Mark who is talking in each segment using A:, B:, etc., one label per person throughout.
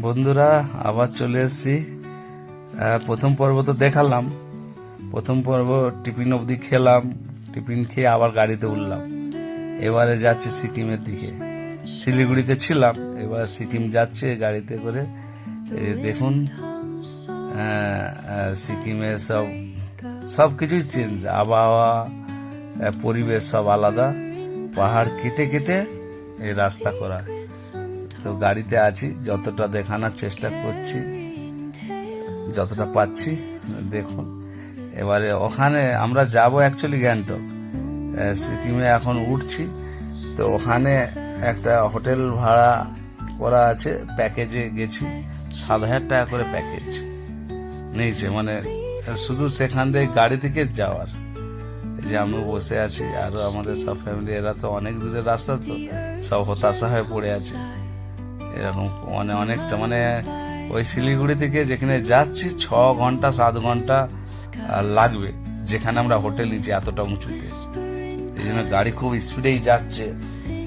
A: বন্ধুরা, আবার চলে এসেছি। প্রথম পর্ব তো দেখালাম। প্রথম পর্ব টিফিন অবধি খেলাম, টিফিন খেয়ে আবার গাড়িতে উঠলাম। এবারে যাচ্ছি সিকিমের দিকে। শিলিগুড়িতে ছিলাম, এবার সিকিম যাচ্ছে গাড়িতে করে। দেখুন, সিকিমের সব কিছুই চেঞ্জ, আবহাওয়া, পরিবেশ সব আলাদা। পাহাড় কেটে কেটে এই রাস্তা করা। তো গাড়িতে আছি, যতটা দেখানোর চেষ্টা করছি, যতটা পাচ্ছি দেখুন। এবারে ওখানে আমরা যাব অ্যাকচুয়ালি গ্যাংটক, সিকিমে এখন উঠছি। তো ওখানে একটা হোটেল ভাড়া করা আছে, প্যাকেজে গেছি। 7,000 টাকা করে প্যাকেজ নিয়েছে, মানে শুধু সেখান থেকে গাড়ি থেকে যাওয়ার। যে আমি বসে আছি, আরো আমাদের সব ফ্যামিলি, এরা তো অনেক দূরের রাস্তা, তো সব হতাশা হয়ে পড়ে আছে। এরকম অনেকটা ওই শিলিগুড়ি থেকে যেখানে যাচ্ছি 6 ঘন্টা 7 ঘন্টা লাগবে, যেখানে আমরা হোটেল নিচ্ছি এতটা উঁচুতে। এই জন্য গাড়ি খুব স্পিডেই যাচ্ছে।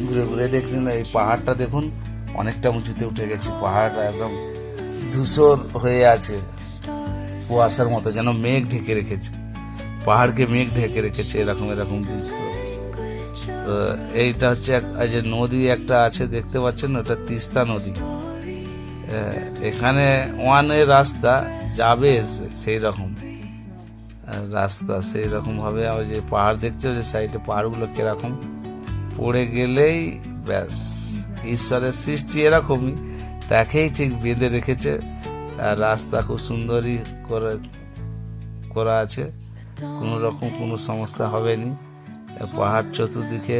A: ঘুরে ঘুরে দেখলেন এই পাহাড়টা দেখুন, অনেকটা উঁচুতে উঠে গেছি। পাহাড়টা একদম ধূসর হয়ে আছে, কুয়াশার মতো, যেন মেঘ ঢেকে রেখেছে, পাহাড়কে মেঘ ঢেকে রেখেছে, এরকম দৃশ্য। তো এইটা হচ্ছে যে নদী একটা আছে, দেখতে পাচ্ছেন, ওটা তিস্তা নদী। এখানে ওয়ানের রাস্তা যাবে আসবে, সেই রকম রাস্তা, সেই রকম ভাবে। ওই যে পাহাড় দেখতে, যে সাইডে পাহাড়গুলো কিরকম পড়ে গেলেই ব্যাস। ঈশ্বরের সৃষ্টি এরকমই, তাকেই ঠিক বেঁধে রেখেছে। আর রাস্তা খুব সুন্দরই করা আছে, কোনো রকম কোনো সমস্যা হবে না। পাহাড় চতুর্দিকে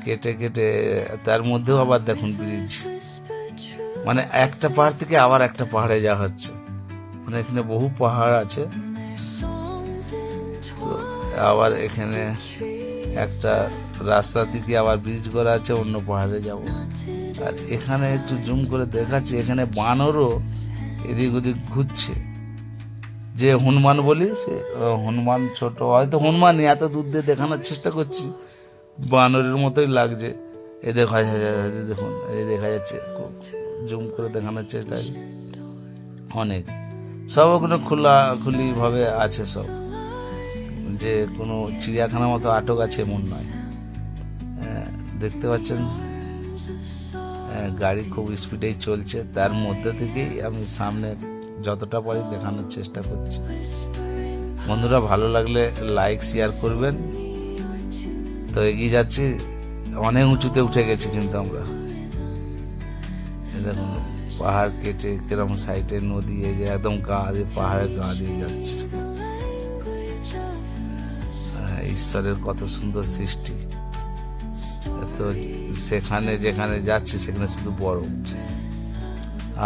A: কেটে কেটে, তার মধ্যেও আবার দেখুন ব্রিজ, মানে একটা পাহাড় থেকে আবার একটা পাহাড়ে যাওয়া হচ্ছে। মানে এখানে বহু পাহাড় আছে, তো আবার এখানে একটা রাস্তা থেকে আবার ব্রিজ করা আছে, অন্য পাহাড়ে যাব। আর এখানে একটু জুম করে দেখাচ্ছি, এখানে বানরও এদিক ওদিক ঘুরছে। যে হনুমান বলি, সে হনুমান ছোট, হয়তো হনুমানই, এত দূর দিয়ে দেখানোর চেষ্টা করছি, বানরের মতোই লাগছে। এই দেখুন, এই দেখা যাচ্ছে, জুম করে দেখানোর চেষ্টা। অনেক সব ওখানে খোলাখুলি ভাবে আছে সব, যে কোনো চিড়িয়াখানার মতো আটক আছে এমন নয়। দেখতে পাচ্ছেন গাড়ি খুব স্পিডেই চলছে, তার মধ্যে থেকেই আমি সামনে যতটা পারি দেখানোর চেষ্টা করছি। বন্ধুরা, ভালো লাগলে লাইক শেয়ার করবেন। তো এগিয়ে যাচ্ছি, অনেক উঁচুতে উঠে গেছি কিন্তু আমরা। দেখুন পাহাড় কেটে কিরকম সাইডে নদী, এই যে একদম গা দিয়ে, পাহাড়ের গা দিয়ে যাচ্ছে। ঈশ্বরের কত সুন্দর সৃষ্টি। তো সেখানে যেখানে যাচ্ছি সেখানে শুধু বরফ।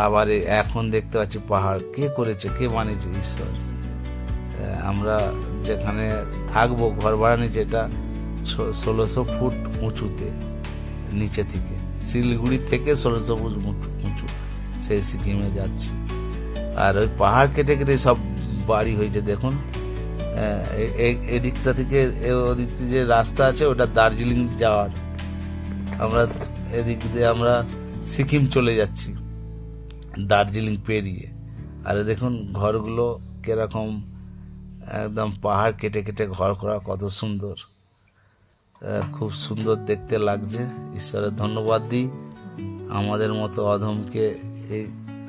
A: আবার এখন দেখতে পাচ্ছি পাহাড়, কে করেছে, কে বানিয়েছে? ঈশ্বর। আমরা যেখানে থাকবো, ঘর ভাড়া নিচে, এটা 1600 ফুট উঁচুতে, নিচে থেকে, শিলিগুড়ি থেকে 1600 ফুট উঁচু, সেই সিকিমে যাচ্ছি। আর ওই পাহাড় কেটে কেটে সব বাড়ি হয়েছে দেখুন। এদিকটা থেকে ওদিক যে রাস্তা আছে, ওটা দার্জিলিং যাওয়ার। আমরা এদিক দিয়ে আমরা সিকিম চলে যাচ্ছি, দার্জিলিং পেরিয়ে। আর দেখুন ঘরগুলো কিরকম, একদম পাহাড় কেটে কেটে ঘর করা, কত সুন্দর, খুব সুন্দর দেখতে লাগছে। ঈশ্বরের ধন্যবাদ দিই, আমাদের মতো অধমকে এই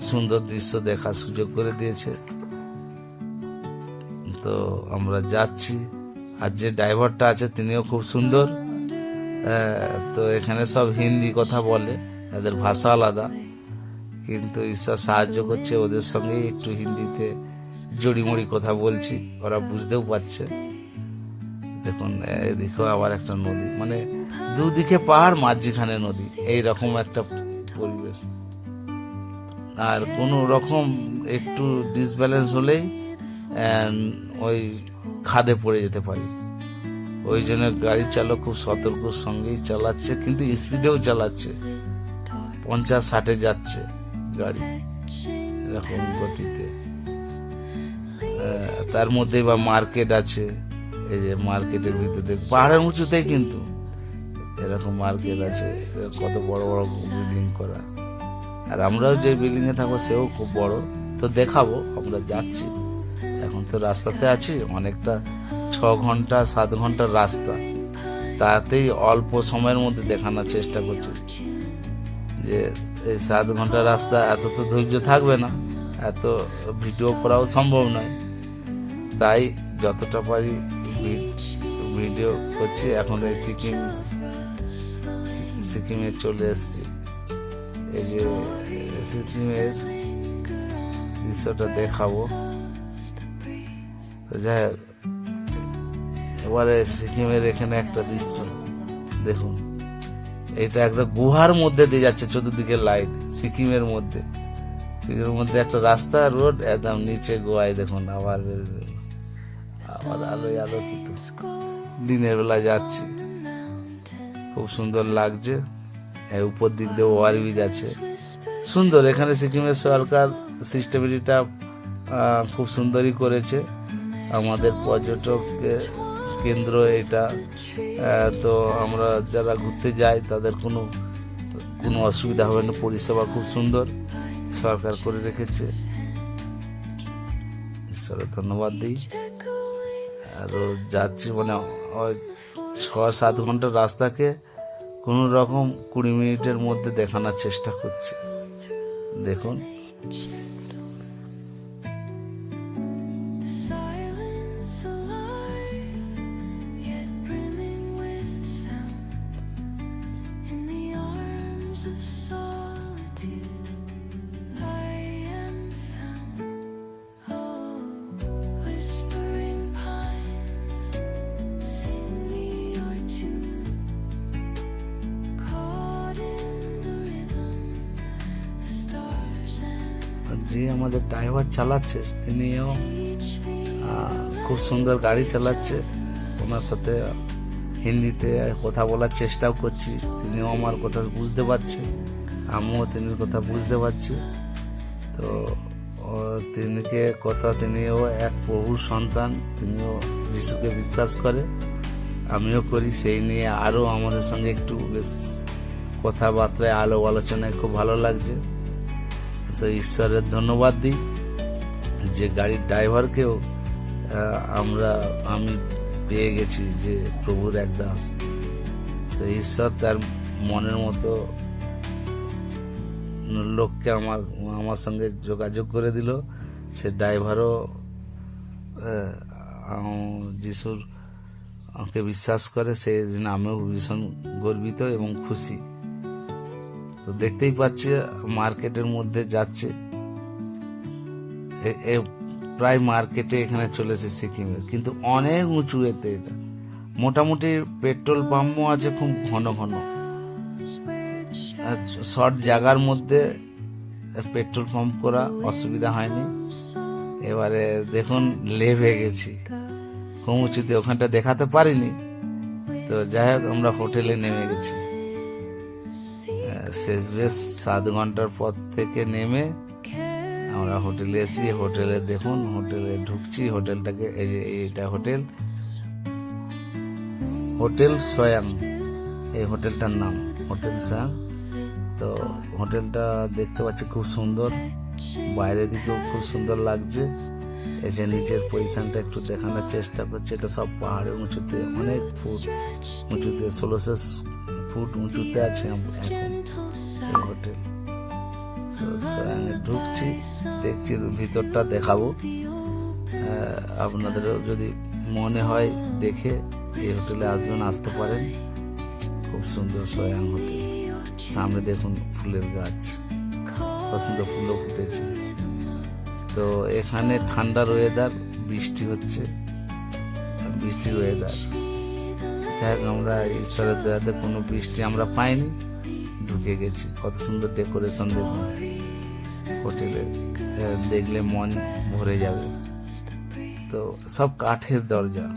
A: সুন্দর দৃশ্য দেখার সুযোগ করে দিয়েছে। তো আমরা যাচ্ছি, আর যে ড্রাইভারটা আছে তিনিও খুব সুন্দর। তো এখানে সব হিন্দি কথা বলে, এদের ভাষা আলাদা, কিন্তু ঈশ্বর সাহায্য করছে, ওদের সঙ্গে একটু হিন্দিতে জড়িমড়ি কথা বলছি, ওরা বুঝতেও পারছে। দেখুন এদিকেও আবার একটা নদী, মানে দুদিকে পাহাড়, মাঝখানে নদী, এইরকম একটা পরিবেশ। আর কোনো রকম একটু ডিসব্যালেন্স হলেই ওই খাদে পড়ে যেতে পারি। ওই জন্য গাড়ি চালক খুব সতর্কর সঙ্গেই চালাচ্ছে, কিন্তু স্পিডেও চালাচ্ছে, 50-60 যাচ্ছে গাড়ি, এরকম গতিতে। তার মধ্যে বা মার্কেট আছে, এই যে মার্কেটের ভিতরে, পাহাড়ের উঁচুতে কিন্তু এরকম মার্কেট আছে, কত বড় বড় বিল্ডিং করা। আর আমরাও যে বিল্ডিং এ থাকবো সেও খুব বড়। তো দেখাবো, আমরা যাচ্ছি এখন, তো রাস্তাতে আছি অনেকটা, 6 ঘন্টা 7 ঘন্টার রাস্তা, তাতেই অল্প সময়ের মধ্যে দেখানোর চেষ্টা করছি যে এই 7 ঘন্টার রাস্তা, এত তো ধৈর্য থাকবে না, এত ভিডিও করাও সম্ভব নয়, তাই যতটা পারি ভিডিও করছি। এখন এই সিকিমে চলে এসছি, এই যে সিকিমের দৃশ্যটা দেখাবো। যাই হোক, এবারে সিকিমের এখানে একটা দৃশ্য দেখুন, এটা একটা গুহার মধ্যে দিয়ে যাচ্ছে, চতুর্দিকে লাইট, সিকিমের মধ্যে একটা রাস্তা, রোড, একদম নিচে গোয়ায় দেখুন আবার আলোয় আলোকিত, দিনের বেলা যাচ্ছি, খুব সুন্দর লাগছে। উপর দিক দিয়ে ওভারব্রিজ আছে, সুন্দর। এখানে সিকিমের সরকার সিস্টেমেটিকটা খুব সুন্দরই করেছে, আমাদের পর্যটক কেন্দ্র এটা। তো আমরা যারা ঘুরতে যাই তাদের কোনো অসুবিধা হবে না, পরিষেবা খুব সুন্দর সরকার করে রেখেছে, ঈশ্বরের ধন্যবাদ দিই। আর যাচ্ছি মানে 6-7 ঘন্টার রাস্তাকে কোন রকম 20 মিনিটের মধ্যে দেখানোর চেষ্টা করছি, দেখুন। যে আমাদের ড্রাইভার চালাচ্ছে তিনিও খুব সুন্দর গাড়ি চালাচ্ছে, ওনার সাথে হিন্দিতে কথা বলার চেষ্টাও করছি, তিনিও আমার কথা বুঝতে পারছে, আমিও তিনির কথা বুঝতে পারছি। তো তিনিও এক প্রভুর সন্তান, তিনিও যিশুকে বিশ্বাস করে, আমিও করি, সেই নিয়ে আরো আমাদের সঙ্গে একটু বেশ কথাবার্তায় আলোচনায় খুব ভালো লাগছে। তো ঈশ্বরের ধন্যবাদ দিই যে গাড়ির ড্রাইভারকেও আমি পেয়ে গেছি, যে প্রভুর এক দাস। তো ঈশ্বর তার মনের মতো লোককে আমার সঙ্গে যোগাযোগ করে দিল, সে ড্রাইভারও যিশুর আমাকে বিশ্বাস করে, সেই জন্য আমিও ভীষণ গর্বিত এবং খুশি। তো দেখতেই পাচ্ছি মার্কেটের মধ্যে যাচ্ছে, প্রায় মার্কেটে এখানে চলেছে সিকিমের, কিন্তু অনেক উঁচু এতে, এটা মোটামুটি পেট্রোল পাম্পও আছে খুব ঘন ঘন, শর্ট জায়গার মধ্যে পেট্রোল পাম্প করা অসুবিধা হয়নি। এবারে দেখুন লেভে গেছি খুব উঁচুতে, ওখানটা দেখাতে পারিনি। তো যাই হোক, আমরা হোটেলে নেমে গেছি, শেষ বেশ 7 ঘন্টার পর থেকে নেমে আমরা হোটেলে এসি। হোটেলে দেখুন, হোটেলে ঢুকছি, হোটেলটাকে এইটা হোটেল সোয়াং, এই হোটেলটার নাম হোটেল সোয়াং। তো হোটেলটা দেখতে পাচ্ছি খুব সুন্দর, বাইরের দিকেও খুব সুন্দর লাগছে। এই যে নিচের পজিশনটা একটু দেখানোর চেষ্টা করছে, এটা সব পাহাড়ের উঁচুতে, অনেক ফুট উঁচুতে, 1600 ফুট উঁচুতে আছে এখন এই হোটেল। ঢুকছি, দেখছি, ভিতরটা দেখাবো, আপনাদেরও যদি মনে হয় দেখে এই হোটেলে আসতে পারেন, খুব সুন্দর সোয়াং হোটেল। সামনে দেখুন ফুলের গাছ, কত সুন্দর ফুলও ফুটেছে। তো এখানে ঠান্ডার ওয়েদার, বৃষ্টি হচ্ছে, বৃষ্টির ওয়েদার। যাই হোক, আমরা ঈশ্বরের দয়াতে কোনো বৃষ্টি আমরা পাইনি, ঢুকে গেছি। কত সুন্দর ডেকোরেশন দেখুন হোটেলে, দেখলে মন ভরে যাবে। তো সব কাঠের দরজা,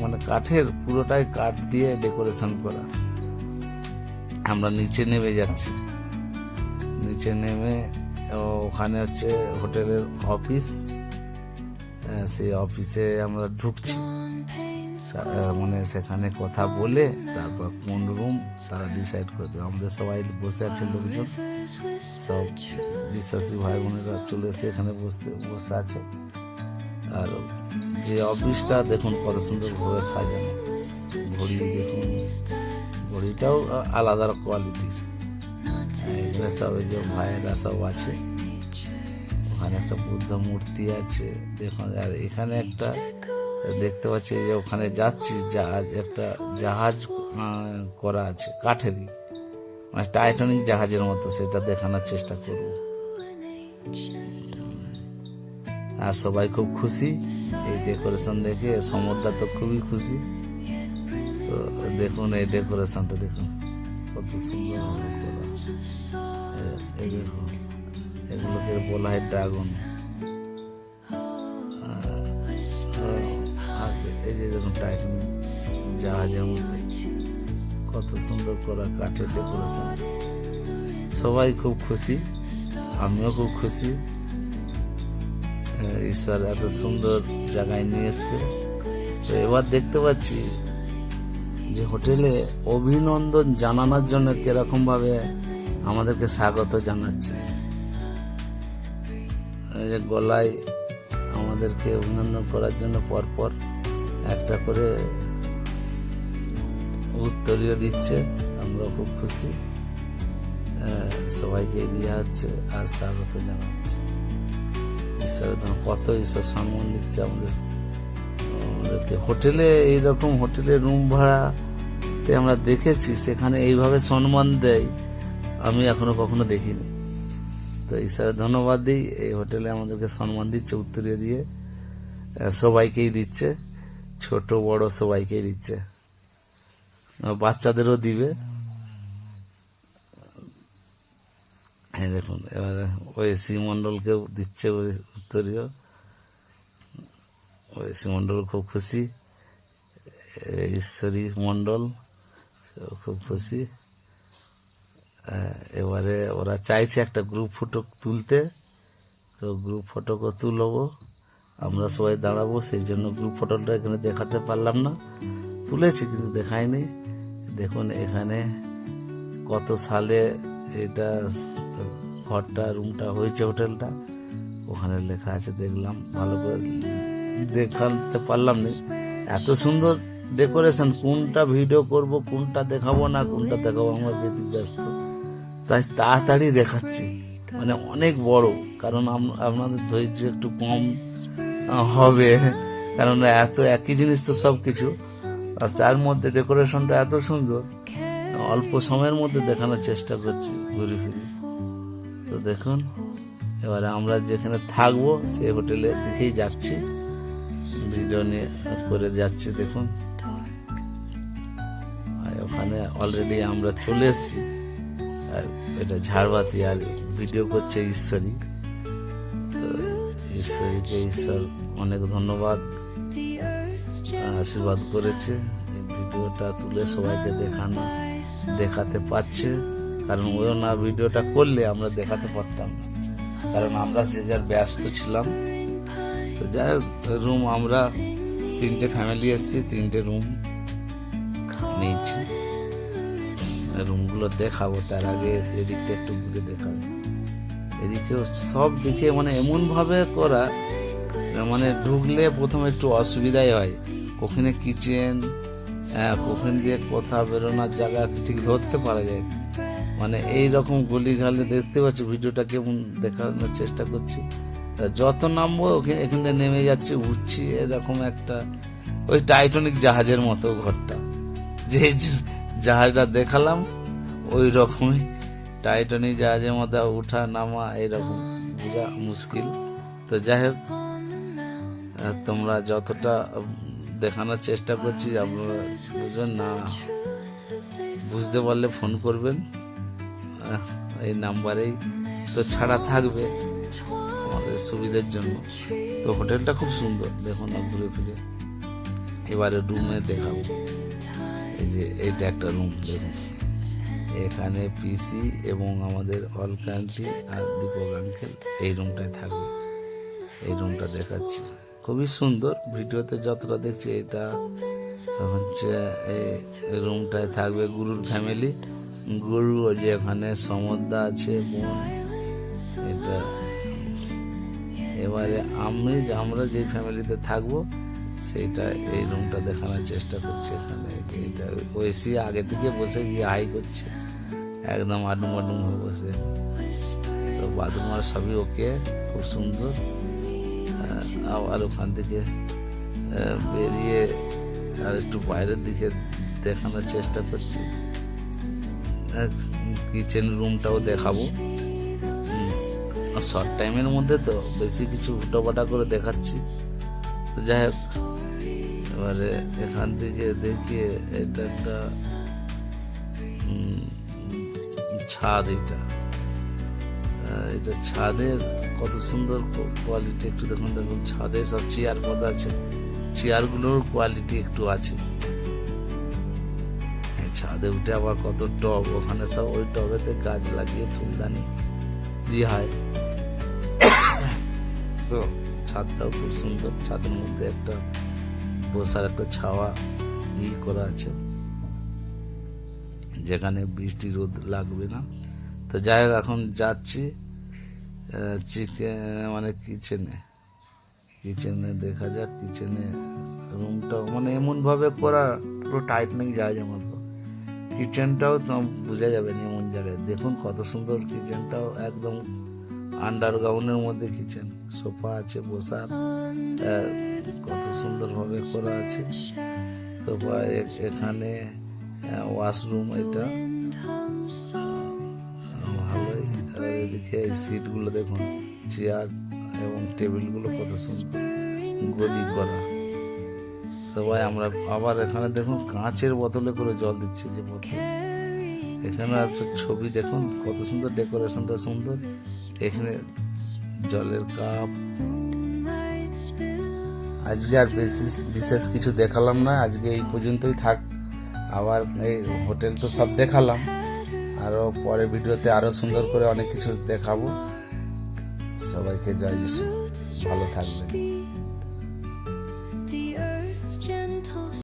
A: মানে কাঠের, পুরোটাই কাঠ দিয়ে ডেকোরেশন করা। আমরা নিচে নেমে যাচ্ছি, নিচে নেমে ওখানে হচ্ছে হোটেলের অফিস, সেই অফিসে আমরা ঢুকছি। মানে সেখানে কথা বলে তারপর কোন রুম তারা ডিসাইড করে দেবে। আমাদের সবাই বসে আছে, লোকজন সব বিশ্বাসী ভাই বোনেরা চলে এসে এখানে বসে আছে। আর যে অফিসটা দেখুন কত সুন্দর ঘরে সাজানো, ঘড়ি দেখুন, ঘড়িটাও আলাদা কোয়ালিটির। এখানে সব এই যে ভাইয়েরা সব আছে, ওখানে একটা বুদ্ধ মূর্তি আছে দেখুন। আর এখানে একটা দেখতে পাচ্ছি যে ওখানে যাচ্ছি, একটা জাহাজ করা আছে কাঠেরই, মানে টাইটানিক জাহাজের মতো, সেটা দেখানোর চেষ্টা করব। আর সবাই খুব খুশি এই ডেকোরেশন দেখে, সমরদা তো খুবই খুশি। তো দেখুন এই ডেকোরেশনটা দেখুন কত সুন্দর করা। এই দেখুন এগুলোকে বলা হয় ড্রাগন। এই যে দেখুন টাইটানিক জাহাজের মধ্যে কত সুন্দর করা কাঠের ডেকোরেশন। সবাই খুব খুশি, আমিও খুব খুশি। ঈশ্বর এত সুন্দর জায়গায় নিয়ে এসছে। তো এবার দেখতে পাচ্ছি যে হোটেলে অভিনন্দন জানানোর জন্য কিরকম ভাবে আমাদেরকে স্বাগত জানাচ্ছে। এই যে গলায় আমাদেরকে অভিনন্দন করার জন্য পরপর একটা করে উত্তরীয় দিচ্ছে, আমরা খুব খুশি। সবাইকে দেওয়া হচ্ছে আর স্বাগত জানাচ্ছে। ঈশ্বরের কত ঈশ্বর সম্মান দিচ্ছে আমাদেরকে। হোটেলে এইরকম হোটেলের রুম ভাড়াতে আমরা দেখেছি, সেখানে এইভাবে সম্মান দেয় আমি এখনো কখনো দেখিনি। তো ঈশ্বরের ধন্যবাদ দিই, এই হোটেলে আমাদেরকে সম্মান দিচ্ছে উত্তরীয় দিয়ে, সবাইকেই দিচ্ছে, ছোট বড় সবাইকেই দিচ্ছে, বাচ্চাদেরও দিবে। হ্যাঁ দেখুন এবারে ওয়েসি মন্ডলকেও দিচ্ছে উত্তরীয়, ওয়েসি মন্ডল খুব খুশি, ঈশ্বরী মন্ডল খুব খুশি। এবারে ওরা চাইছে একটা গ্রুপ ফটো তুলতে, তো গ্রুপ ফটোকে তুলবো, আমরা সবাই দাঁড়াবো, সেই জন্য গ্রুপ ফটোটা এখানে দেখাতে পারলাম না, তুলেছি কিন্তু দেখায়নি। দেখুন এখানে কত সালে এটা ঘরটা রুমটা হয়েছে, হোটেলটা ওখানে লেখা আছে, দেখলাম, ভালো করে দেখাতে পারলাম না, এত সুন্দর ডেকোরেশন। কোনটা ভিডিও করব, কোনটা দেখাবো না কোনটা দেখাবো আমরা ব্যস্ত, তাই তাড়াতাড়ি দেখাচ্ছি, মানে অনেক বড়, কারণ আপনাদের ধৈর্য একটু কম হবে, কারণ এত একই জিনিস তো সবকিছু, আর তার মধ্যে ডেকোরেশনটা এত সুন্দর, অল্প সময়ের মধ্যে দেখানোর চেষ্টা করছি ঘুরে ফিরে। তো দেখুন এবারে আমরা যেখানে থাকবো সেই হোটেলে দিকেই যাচ্ছি, ভিডিও নিয়ে করে যাচ্ছি। দেখুন ওখানে অলরেডি আমরা চলে এসেছি, আর এটা ঝাড়বাতি, আর ভিডিও করছে ঈশ্বরী। তো ঈশ্বরীকে ঈশ্বর অনেক ধন্যবাদ, আশীর্বাদ করেছে, এই ভিডিওটা তুলে সবাইকে দেখাতে পারছে, কারণ ওই না ভিডিওটা করলে আমরা দেখাতে পারতাম না, কারণ আমরা যে যার ব্যস্ত ছিলাম। তো যাই হোক, রুম আমরা 3টে ফ্যামিলি এসেছি, 3টে রুম নিয়েছি, রুমগুলো দেখাবো, তার আগে এদিকটা একটু ঘুরে দেখাবো। এদিকেও সব দিকে মানে এমন ভাবে করা, মানে ঢুকলে প্রথমে একটু অসুবিধাই হয়, কখনো কিচেন, কখন দিয়ে কোথা বেরোনোর জায়গা ঠিক ধরতে পারা যায়, মানে এইরকম গলি গালে দেখতে পাচ্ছি। ভিডিওটা কেমন দেখানোর চেষ্টা করছি, যত নামবো এখান থেকে নেমে যাচ্ছে, উঠছি, এরকম একটা ওই টাইটানিক জাহাজের মতো ঘরটা, যে জাহাজটা দেখালাম ওই রকমই টাইটানিক জাহাজের মতো উঠা নামা, এইরকম বোঝা মুশকিল। তো যাই হোক, তোমরা যতটা দেখানোর চেষ্টা করছি আপনারা বুঝবেন না, বুঝতে পারলে ফোন করবেন, এই নাম্বারেই তো ছাড়া থাকবে আমাদের সুবিধার জন্য। তো হোটেলটা খুব সুন্দর, দেখুন না ঘুরে ফিরে। এবারে রুমে দেখাবো, এই যে এইটা একটা রুম, দেখুন এখানে পিসি এবং আমাদের অলকান্ট্রি আর দীপক আঙ্কেল এই রুমটায় থাকবে, এই রুমটা দেখাচ্ছি, খুবই সুন্দর। ভিডিওতে যতটা দেখছি এটা তো হচ্ছে এই রুমটায় থাকবে গুরুর ফ্যামিলি। গুরু ওই যে এখানে সমদ্দা আছে, বোন এটা। এবারে আমরা যে ফ্যামিলিতে থাকবো সেইটা এই রুমটা দেখানোর চেষ্টা করছি। এখানে এটা ওয়েসি আগে থেকে বসে গিয়ে হাই করছে, একদম আডুম আডুম হয়ে বসে। তো বাথরুম আর সবই ওকে, খুব সুন্দর। আবার ওখান থেকে বেরিয়ে আর একটু বাইরের দিকে দেখানোর চেষ্টা করছি। কিচেন রুমটাও দেখাবো শর্ট টাইমের মধ্যে, তো বেশি কিছু হুটোপাটা করে দেখাচ্ছি। যাই হোক, এবারে এখান থেকে দেখিয়ে এটা একটা ছাদ। এটা ছাদের কত সুন্দর কোয়ালিটি, একটু দেখুন। ছাদে সব চেয়ার পদ আছে, চেয়ারগুলোর কোয়ালিটি একটু আছে। ছাদে উঠে আবার কত টব, ওখানে সব ওই টবেতে গাছ লাগিয়ে ফুলদানি দিয়ে হয়। তো ছাদটাও খুব সুন্দর। ছাদের মধ্যে একটা বসার একটা ছাওয়া করা আছে, যেখানে বৃষ্টি রোদ লাগবে না। তো যাই হোক, এখন যাচ্ছি মানে কিচেনে দেখা যাক। কিচেনে রুমটাও মানে এমন ভাবে করা, পুরো টাইটানিক জাহাজের মতো। কিচেনটাও তো বোঝা যাবে না এমন জায়গায়। দেখুন কত সুন্দর কিচেনটাও, একদম আন্ডারগ্রাউন্ডের মধ্যে কিচেন। সোফা আছে বসার, কত সুন্দর ভাবে করা আছে। সোফা এখানে, ওয়াশরুম এটা ভালোই। এদিকে সিট গুলো দেখুন, চেয়ার এবং টেবিল গুলো কত সুন্দর গদি করা। সবাই আমরা আবার এখানে দেখুন কাঁচের বোতলে করে জল দিচ্ছে, যে বোতল। এখানে একটা ছবি দেখুন, কত সুন্দর ডেকোরেশনটা সুন্দর। এখানে জলের কাপ। আজকে আর বিশেষ কিছু দেখালাম না, আজকে এই পর্যন্তই থাক। আবার এই হোটেল তো সব দেখালাম, আরো পরে ভিডিওতে আরো সুন্দর করে অনেক কিছু দেখাবো। সবাইকে জয় যিশু, ভালো থাকবেন।